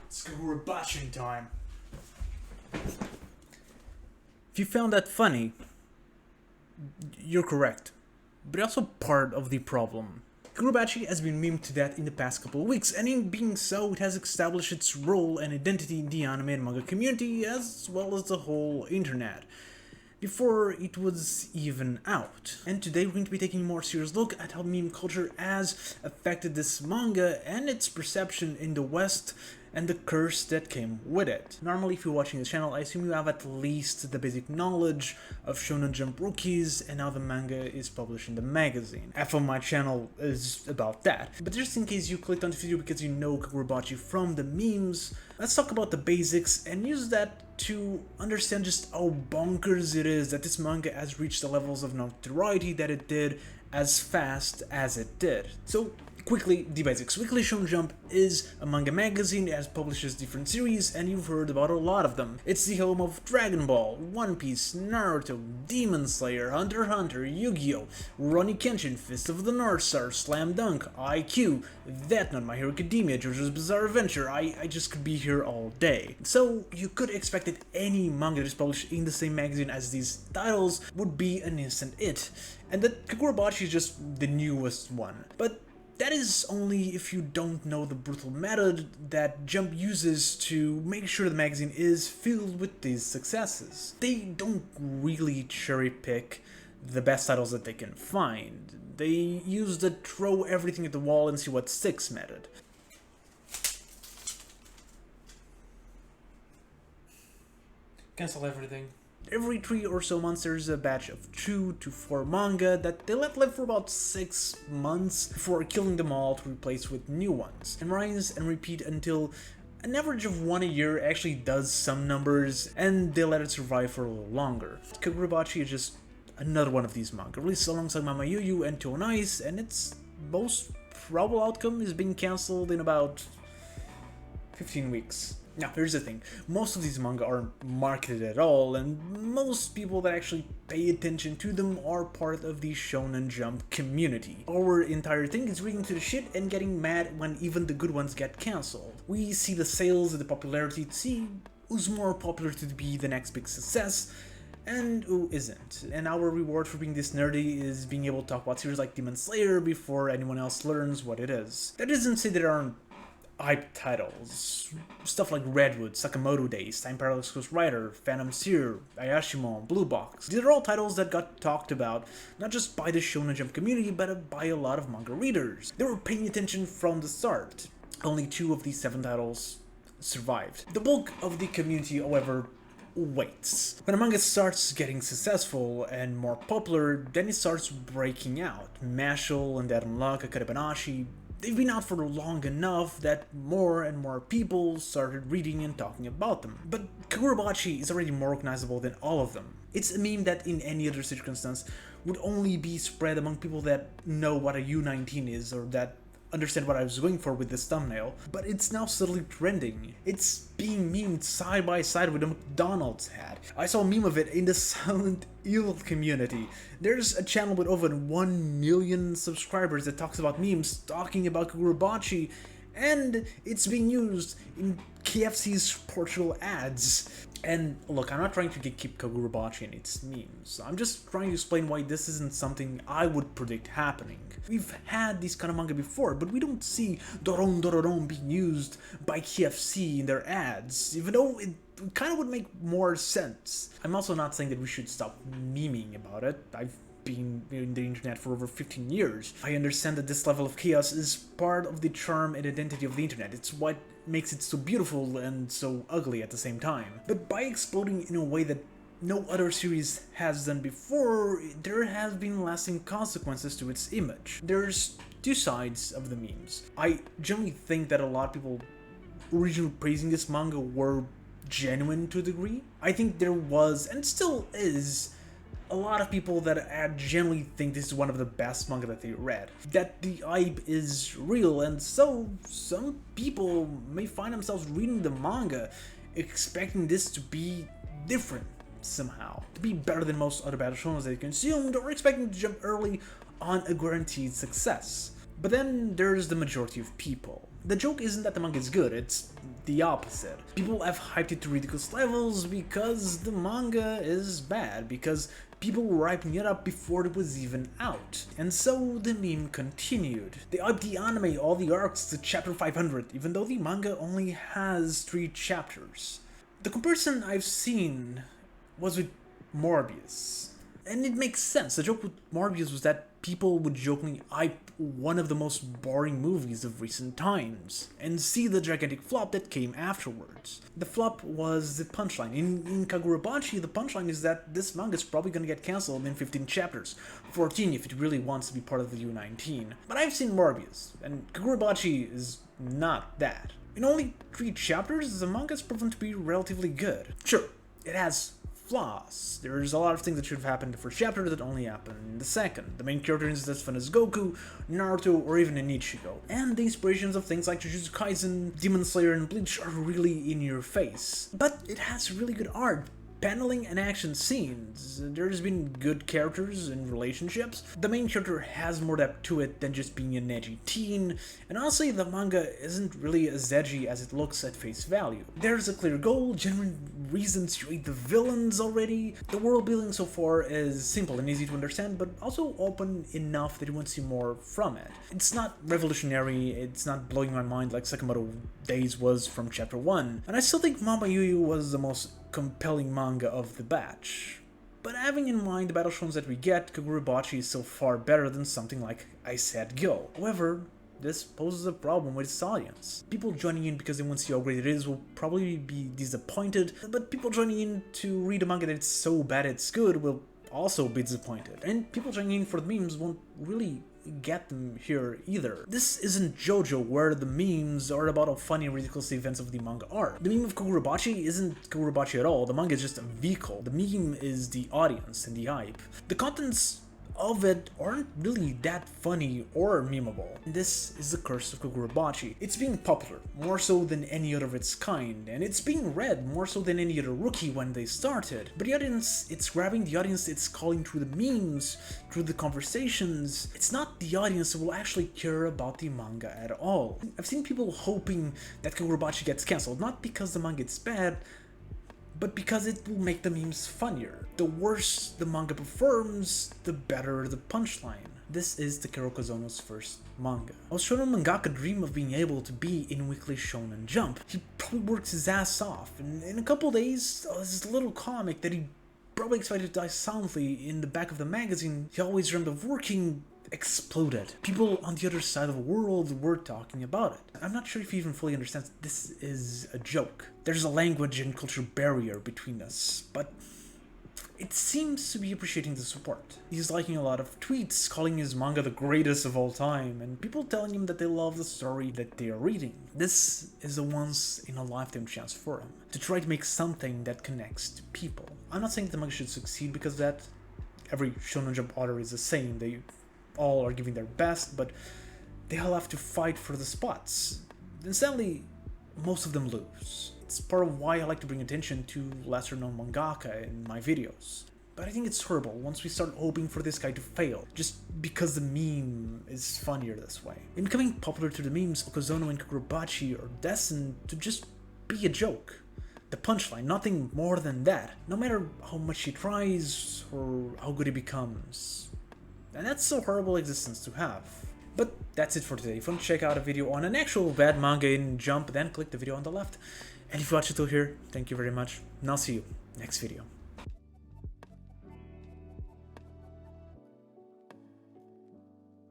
It's Kagura Bachi time. If you found that funny, you're correct. But also part of the problem. Kagura Bachi has been memed to death in the past couple of weeks, and in being so, it has established its role and identity in the anime and manga community, as well as the whole internet, before it was even out. And today we're going to be taking a more serious look at how meme culture has affected this manga and its perception in the West, and the curse that came with it. Normally, if you're watching this channel, I assume you have at least the basic knowledge of Shonen Jump rookies and how the manga is published in the magazine. Half of my channel is about that. But just in case you clicked on this video because you know Kagura Bachi from the memes, let's talk about the basics and use that to understand just how bonkers it is that this manga has reached the levels of notoriety that it did as fast as it did. So, quickly, the basics. Weekly Shonen Jump is a manga magazine that publishes different series, and you've heard about a lot of them. It's the home of Dragon Ball, One Piece, Naruto, Demon Slayer, Hunter x Hunter, Yu-Gi-Oh!, Rurouni Kenshin, Fist of the North Star, Slam Dunk, IQ, Death Note, My Hero Academia, JoJo's Bizarre Adventure. I just could be here all day. So you could expect that any manga that is published in the same magazine as these titles would be an instant hit, and that Kagura Bachi is just the newest one. But that is only if you don't know the brutal method that Jump uses to make sure the magazine is filled with these successes. They don't really cherry pick the best titles that they can find. They use the throw everything at the wall and see what sticks method. Cancel everything. Every 3 or so months there's a batch of 2 to 4 manga that they let live for about 6 months before killing them all to replace with new ones, and rise and repeat until an average of 1 a year actually does some numbers, and they let it survive for a little longer. Kagura Bachi is just another one of these manga, released alongside Mama Yu and To Ice, and its most probable outcome is being cancelled in about 15 weeks. Now, here's the thing, most of these manga aren't marketed at all, and most people that actually pay attention to them are part of the Shonen Jump community. Our entire thing is reading to the shit and getting mad when even the good ones get cancelled. We see the sales and the popularity to see who's more popular to be the next big success, and who isn't. And our reward for being this nerdy is being able to talk about series like Demon Slayer before anyone else learns what it is. That doesn't say there aren't hype titles, stuff like Redwood, Sakamoto Days, Time Parallax Ghost Rider, Phantom Seer, Ayashimon, Blue Box. These are all titles that got talked about, not just by the Shonen Jump community, but by a lot of manga readers. They were paying attention from the start. Only 2 of these 7 titles survived. The bulk of the community, however, waits. When a manga starts getting successful and more popular, then it starts breaking out. Mashal, Undead Unluck, Akane Banashi, they've been out for long enough that more and more people started reading and talking about them. But Kagura Bachi is already more recognizable than all of them. It's a meme that in any other circumstance would only be spread among people that know what a U19 is or that understand what I was going for with this thumbnail, but it's now subtly trending. It's being memed side by side with a McDonald's hat. I saw a meme of it in the Silent Hill community. There's a channel with over 1 million subscribers that talks about memes talking about Kagura Bachi, and it's being used in KFC's Portugal ads. And look, I'm not trying to keep Kagura Bachi and its memes. I'm just trying to explain why this isn't something I would predict happening. We've had these kind of manga before, but we don't see Doron Dororon being used by KFC in their ads, even though it kind of would make more sense. I'm also not saying that we should stop memeing about it. I've been in the internet for over 15 years. I understand that this level of chaos is part of the charm and identity of the internet. It's what makes it so beautiful and so ugly at the same time. But by exploding in a way that no other series has done before, there has been lasting consequences to its image. There's 2 sides of the memes. I generally think that a lot of people originally praising this manga were genuine to a degree. I think there was, and still is, a lot of people that generally think this is one of the best manga that they read. That the hype is real, and so some people may find themselves reading the manga expecting this to be different somehow, to be better than most other battle shonen they consumed, or expecting to jump early on a guaranteed success. But then there's the majority of people. The joke isn't that the manga is good, it's the opposite. People have hyped it to ridiculous levels because the manga is bad, because people were hyping it up before it was even out. And so the meme continued. They hyped the anime, all the arcs to chapter 500, even though the manga only has 3 chapters. The comparison I've seen was with Morbius. And it makes sense. The joke with Morbius was that people would jokingly hype one of the most boring movies of recent times, and see the gigantic flop that came afterwards. The flop was the punchline. In Kagura Bachi, the punchline is that this manga is probably gonna get cancelled in 15 chapters, 14 if it really wants to be part of the U19. But I've seen Morbius, and Kagura Bachi is not that. In only 3 chapters, the manga is proven to be relatively good. Sure, it has flaws. There's a lot of things that should have happened in the first chapter that only happened in the second. The main character isn't as fun as Goku, Naruto, or even Ichigo. And the inspirations of things like Jujutsu Kaisen, Demon Slayer, and Bleach are really in your face. But it has really good art, paneling, and action scenes. There's been good characters and relationships. The main character has more depth to it than just being an edgy teen, and honestly the manga isn't really as edgy as it looks at face value. There's a clear goal, genuine reasons to hate the villains already. The world building so far is simple and easy to understand, but also open enough that you want to see more from it. It's not revolutionary, it's not blowing my mind like Sakamoto Days was from chapter 1, and I still think Mama Yuyu was the most compelling manga of the batch. But having in mind the battle shows that we get, Kagura Bachi is so far better than something like I Said Go. However, this poses a problem with its audience. People joining in because they want to see how great it is will probably be disappointed, but people joining in to read a manga that's so bad it's good will also be disappointed. And people joining in for the memes won't really get them here either. This isn't JoJo, where the memes are about how funny and ridiculous the events of the manga are. The meme of Kagura Bachi isn't Kagura Bachi at all. The manga is just a vehicle. The meme is the audience and the hype. The contents of it aren't really that funny or memeable. This is the curse of Kagura Bachi. It's being popular, more so than any other of its kind, and it's being read more so than any other rookie when they started. But the audience, it's grabbing the audience, it's calling through the memes, through the conversations. It's not the audience who will actually care about the manga at all. I've seen people hoping that Kagura Bachi gets cancelled, not because the manga is bad, but because it will make the memes funnier. The worse the manga performs, the better the punchline. This is Takeru Kozono's first manga. A shonen mangaka dream of being able to be in Weekly Shonen Jump. He probably works his ass off, and in a couple days, this little comic that he probably expected to die silently in the back of the magazine he always dreamed of working exploded. People on the other side of the world were talking about it. I'm not sure if he even fully understands this is a joke. There's a language and culture barrier between us, but it seems to be appreciating the support. He's liking a lot of tweets, calling his manga the greatest of all time, and people telling him that they love the story that they are reading. This is a once-in-a-lifetime chance for him, to try to make something that connects to people. I'm not saying the manga should succeed because that every Shonen Jump author is the same. They all are giving their best, but they all have to fight for the spots. And sadly, most of them lose. It's part of why I like to bring attention to lesser known mangaka in my videos. But I think it's horrible once we start hoping for this guy to fail, just because the meme is funnier this way. In becoming popular to the memes, Okazono and Kagura Bachi are destined to just be a joke. The punchline, nothing more than that, no matter how much he tries or how good he becomes. And that's a horrible existence to have. But that's it for today. If you want to check out a video on an actual bad manga in Jump, then click the video on the left. And if you watched it till here, thank you very much, and I'll see you next video.